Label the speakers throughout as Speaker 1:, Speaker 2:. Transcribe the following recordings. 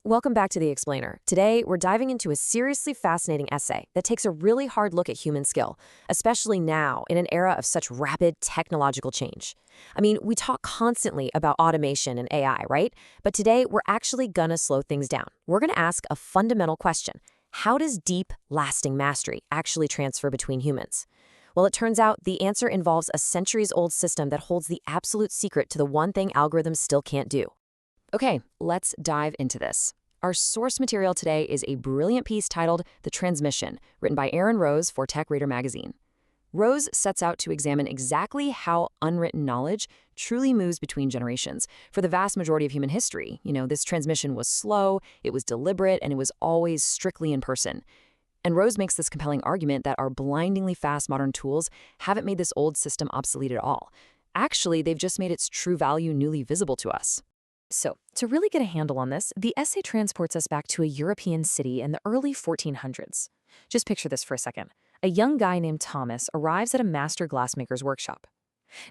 Speaker 1: Welcome back to The Explainer. Today, we're diving into a seriously fascinating essay that takes a really hard look at human skill, especially now in an era of such rapid technological change. I mean, we talk constantly about automation and AI, right? But today, we're actually gonna slow things down. We're gonna ask a fundamental question. How does deep, lasting mastery actually transfer between humans? Well, it turns out the answer involves a centuries-old system that holds the absolute secret to the one thing algorithms still can't do. Okay, let's dive into this. Our source material today is a brilliant piece titled The Transmission, written by Aaron Rose for Tech-Reader magazine. Rose sets out to examine exactly how unwritten knowledge truly moves between generations. For the vast majority of human history, this transmission was slow, it was deliberate, and it was always strictly in person. And Rose makes this compelling argument that our blindingly fast modern tools haven't made this old system obsolete at all. Actually, they've just made its true value newly visible to us. So, to really get a handle on this, the essay transports us back to a European city in the early 1400s. Just picture this for a second. A young guy named Thomas arrives at a master glassmaker's workshop.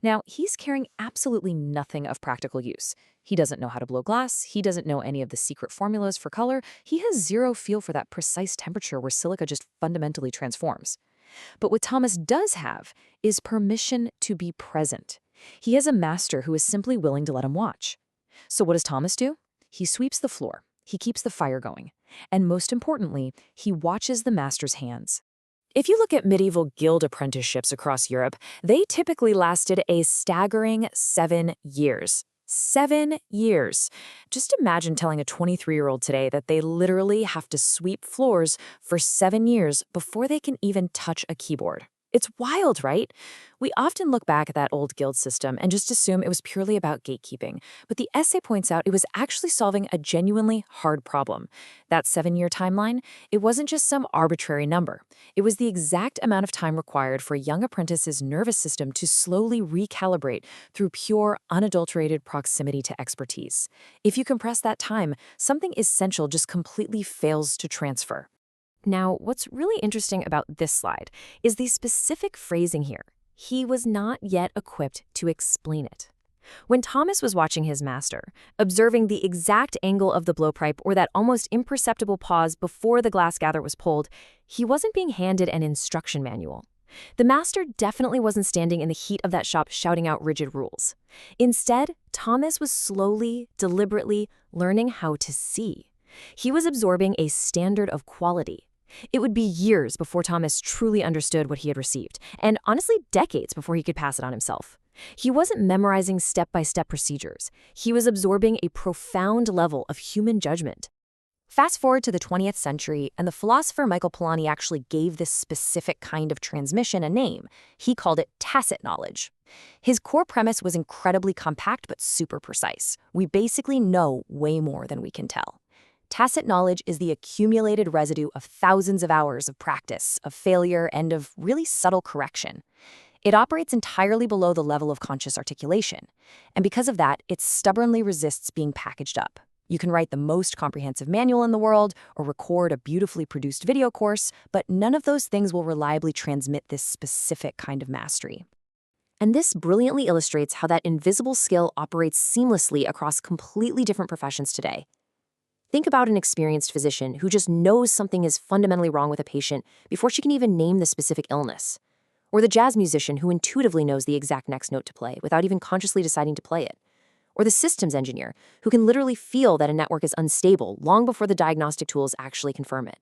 Speaker 1: Now, he's carrying absolutely nothing of practical use. He doesn't know how to blow glass, he doesn't know any of the secret formulas for color, he has zero feel for that precise temperature where silica just fundamentally transforms. But what Thomas does have is permission to be present. He has a master who is simply willing to let him watch. So what does Thomas do? He sweeps the floor, he keeps the fire going, and most importantly, he watches the master's hands. If you look at medieval guild apprenticeships across Europe, they typically lasted a staggering 7 years. 7 years. Just imagine telling a 23-year-old today that they literally have to sweep floors for 7 years before they can even touch a keyboard. It's wild, right? We often look back at that old guild system and just assume it was purely about gatekeeping. But the essay points out it was actually solving a genuinely hard problem. That 7-year timeline, it wasn't just some arbitrary number. It was the exact amount of time required for a young apprentice's nervous system to slowly recalibrate through pure, unadulterated proximity to expertise. If you compress that time, something essential just completely fails to transfer. Now, what's really interesting about this slide is the specific phrasing here. He was not yet equipped to explain it. When Thomas was watching his master, observing the exact angle of the blowpipe or that almost imperceptible pause before the glass gather was pulled, he wasn't being handed an instruction manual. The master definitely wasn't standing in the heat of that shop shouting out rigid rules. Instead, Thomas was slowly, deliberately learning how to see. He was absorbing a standard of quality. It would be years before Thomas truly understood what he had received, and honestly decades before he could pass it on himself. He wasn't memorizing step-by-step procedures. He was absorbing a profound level of human judgment. Fast forward to the 20th century, and the philosopher Michael Polanyi actually gave this specific kind of transmission a name. He called it tacit knowledge. His core premise was incredibly compact but super precise. We basically know way more than we can tell. Tacit knowledge is the accumulated residue of thousands of hours of practice, of failure, and of really subtle correction. It operates entirely below the level of conscious articulation, and because of that, it stubbornly resists being packaged up. You can write the most comprehensive manual in the world or record a beautifully produced video course, but none of those things will reliably transmit this specific kind of mastery. And this brilliantly illustrates how that invisible skill operates seamlessly across completely different professions today. Think about an experienced physician who just knows something is fundamentally wrong with a patient before she can even name the specific illness. Or the jazz musician who intuitively knows the exact next note to play without even consciously deciding to play it. Or the systems engineer who can literally feel that a network is unstable long before the diagnostic tools actually confirm it.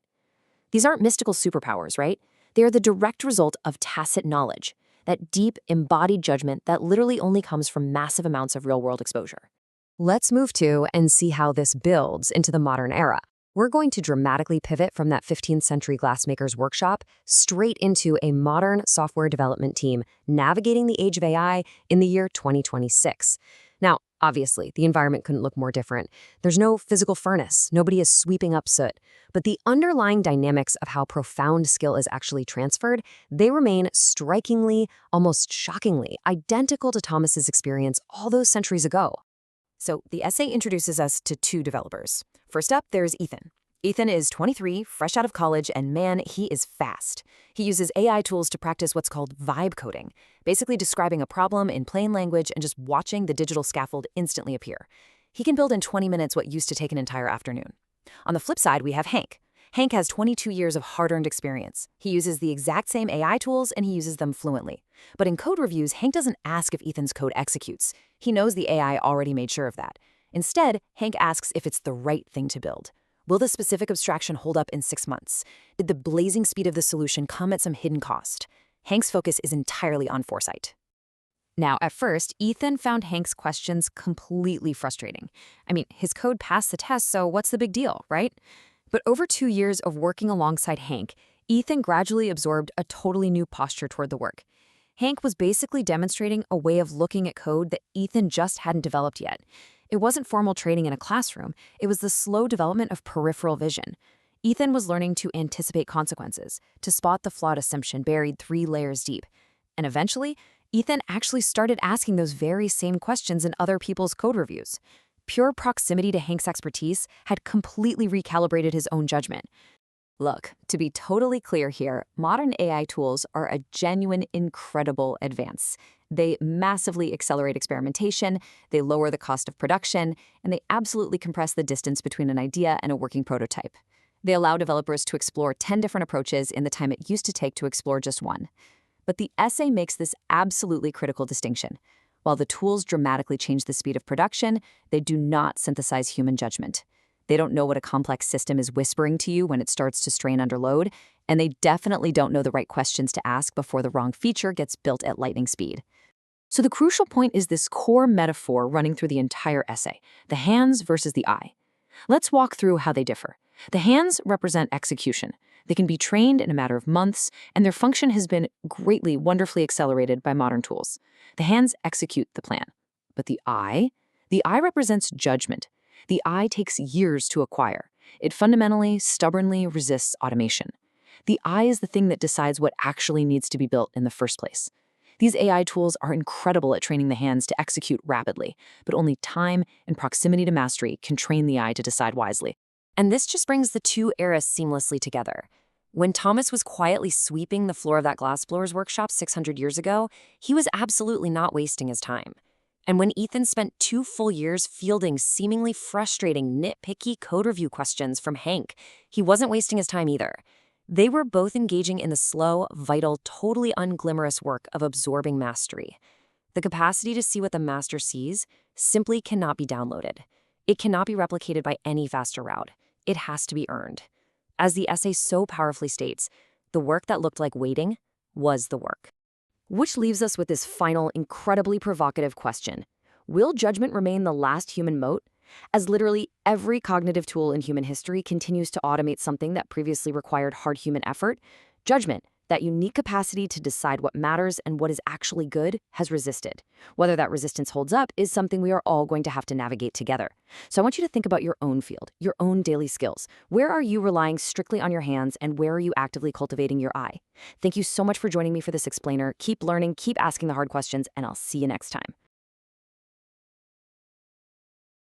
Speaker 1: These aren't mystical superpowers, right? They are the direct result of tacit knowledge, that deep, embodied judgment that literally only comes from massive amounts of real-world exposure. Let's move to and see how this builds into the modern era. We're going to dramatically pivot from that 15th century glassmaker's workshop straight into a modern software development team navigating the age of AI in the year 2026. Now, obviously, the environment couldn't look more different. There's no physical furnace, nobody is sweeping up soot, but the underlying dynamics of how profound skill is actually transferred, they remain strikingly, almost shockingly, identical to Thomas's experience all those centuries ago. So the essay introduces us to two developers. First up, there's Ethan. Ethan is 23, fresh out of college, and man, he is fast. He uses AI tools to practice what's called vibe coding, basically describing a problem in plain language and just watching the digital scaffold instantly appear. He can build in 20 minutes what used to take an entire afternoon.
Speaker 2: On the flip side, we have Hank. Hank has 22 years of hard-earned experience. He uses the exact same AI tools, and he uses them fluently. But in code reviews, Hank doesn't ask if Ethan's code executes. He knows the AI already made sure of that. Instead, Hank asks if it's the right thing to build. Will the specific abstraction hold up in 6 months? Did the blazing speed of the solution come at some hidden cost? Hank's focus is entirely on foresight. Now, at first, Ethan found Hank's questions completely frustrating. I mean, his code passed the test, so what's the big deal, right? But over 2 years of working alongside Hank, Ethan gradually absorbed a totally new posture toward the work. Hank was basically demonstrating a way of looking at code that Ethan just hadn't developed yet. It wasn't formal training in a classroom, it was the slow development of peripheral vision. Ethan was learning to anticipate consequences, to spot the flawed assumption buried 3 layers deep. And eventually, Ethan actually started asking those very same questions in other people's code reviews. Pure proximity to Hank's expertise had completely recalibrated his own judgment. Look, to be totally clear here, modern AI tools are a genuine, incredible advance. They massively accelerate experimentation, they lower the cost of production, and they absolutely compress the distance between an idea and a working prototype. They allow developers to explore 10 different approaches in the time it used to take to explore just one. But the essay makes this absolutely critical distinction. While the tools dramatically change the speed of production, they do not synthesize human judgment. They don't know what a complex system is whispering to you when it starts to strain under load, and they definitely don't know the right questions to ask before the wrong feature gets built at lightning speed. So the crucial point is this core metaphor running through the entire essay, the hands versus the eye. Let's walk through how they differ. The hands represent execution. They can be trained in a matter of months, and their function has been greatly, wonderfully accelerated by modern tools. The hands execute the plan. But the eye represents judgment. The eye takes years to acquire. It fundamentally, stubbornly resists automation. The eye is the thing that decides what actually needs to be built in the first place. These AI tools are incredible at training the hands to execute rapidly, but only time and proximity to mastery can train the eye to decide wisely. And this just brings the two eras seamlessly together. When Thomas was quietly sweeping the floor of that glassblowers workshop 600 years ago, he was absolutely not wasting his time. And when Ethan spent 2 full years fielding seemingly frustrating, nitpicky code review questions from Hank, he wasn't wasting his time either. They were both engaging in the slow, vital, totally unglamorous work of absorbing mastery. The capacity to see what the master sees simply cannot be downloaded. It cannot be replicated by any faster route. It has to be earned. As the essay so powerfully states, the work that looked like waiting was the work. Which leaves us with this final, incredibly provocative question. Will judgment remain the last human moat? As literally every cognitive tool in human history continues to automate something that previously required hard human effort, judgment, that unique capacity to decide what matters and what is actually good, has resisted. Whether that resistance holds up is something we are all going to have to navigate together. So I want you to think about your own field, your own daily skills. Where are you relying strictly on your hands, and where are you actively cultivating your eye? Thank you so much for joining me for this explainer. Keep learning, keep asking the hard questions, and I'll see you next time.